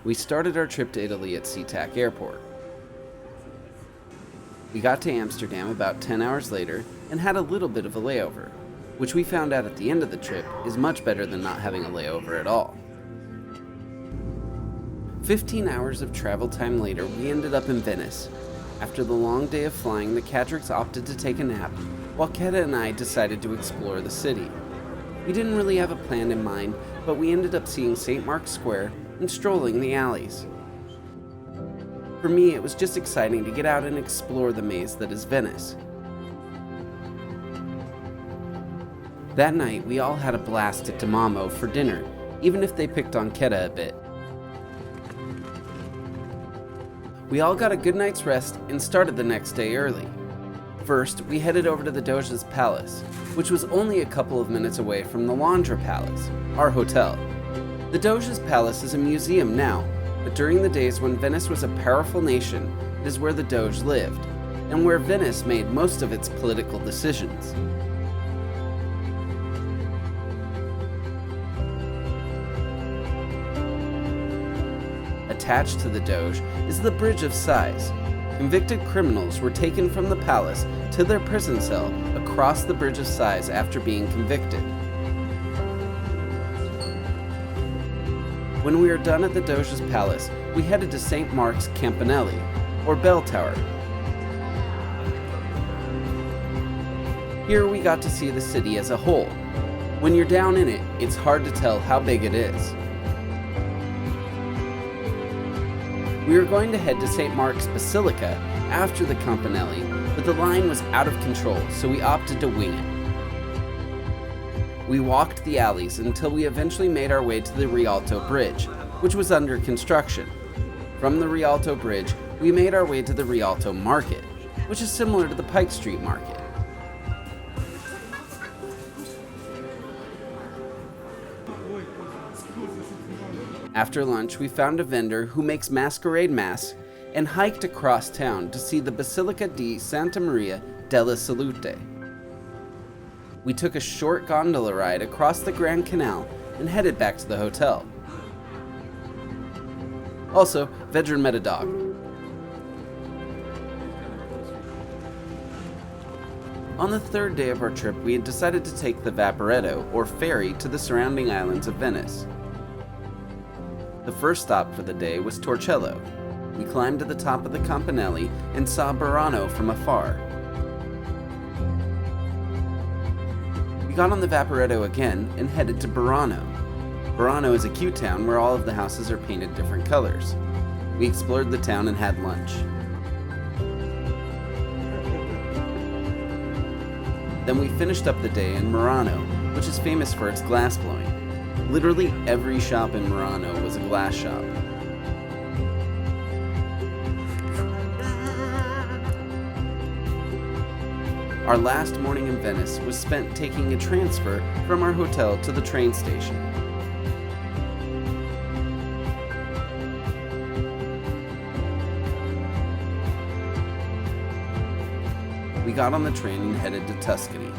We started our trip to Italy at SeaTac Airport. We got to Amsterdam about 10 hours later and had a little bit of a layover, which we found out at the end of the trip is much better than not having a layover at all. 15 hours of travel time later, we ended up in Venice. After the long day of flying, the Cadricks opted to take a nap, while Keta and I decided to explore the city. We didn't really have a plan in mind, but we ended up seeing St. Mark's Square and strolling the alleys. For me, it was just exciting to get out and explore the maze that is Venice. That night, we all had a blast at Damamo for dinner, even if they picked on Keta a bit. We all got a good night's rest and started the next day early. First, we headed over to the Doge's Palace, which was only a couple of minutes away from the Londra Palace, our hotel. The Doge's Palace is a museum now, but during the days when Venice was a powerful nation, it is where the Doge lived, and where Venice made most of its political decisions. Attached to the Doge is the Bridge of Sighs. Convicted criminals were taken from the palace to their prison cell across the Bridge of Sighs after being convicted. When we were done at the Doge's Palace, we headed to St. Mark's Campanelli, or Bell Tower. Here we got to see the city as a whole. When you're down in it, it's hard to tell how big it is. We were going to head to St. Mark's Basilica after the Campanelli, but the line was out of control, so we opted to wing it. We walked the alleys until we eventually made our way to the Rialto Bridge, which was under construction. From the Rialto Bridge, we made our way to the Rialto Market, which is similar to the Pike Street Market. After lunch, we found a vendor who makes masquerade masks and hiked across town to see the Basilica di Santa Maria della Salute. We took a short gondola ride across the Grand Canal and headed back to the hotel. Also, Vedran met a dog. On the third day of our trip, we had decided to take the Vaporetto, or ferry, to the surrounding islands of Venice. The first stop for the day was Torcello. We climbed to the top of the Campanelli and saw Burano from afar. We got on the Vaporetto again and headed to Burano. Burano is a cute town where all of the houses are painted different colors. We explored the town and had lunch. Then we finished up the day in Murano, which is famous for its glass blowing. Literally every shop in Murano was a glass shop. Our last morning in Venice was spent taking a transfer from our hotel to the train station. We got on the train and headed to Tuscany.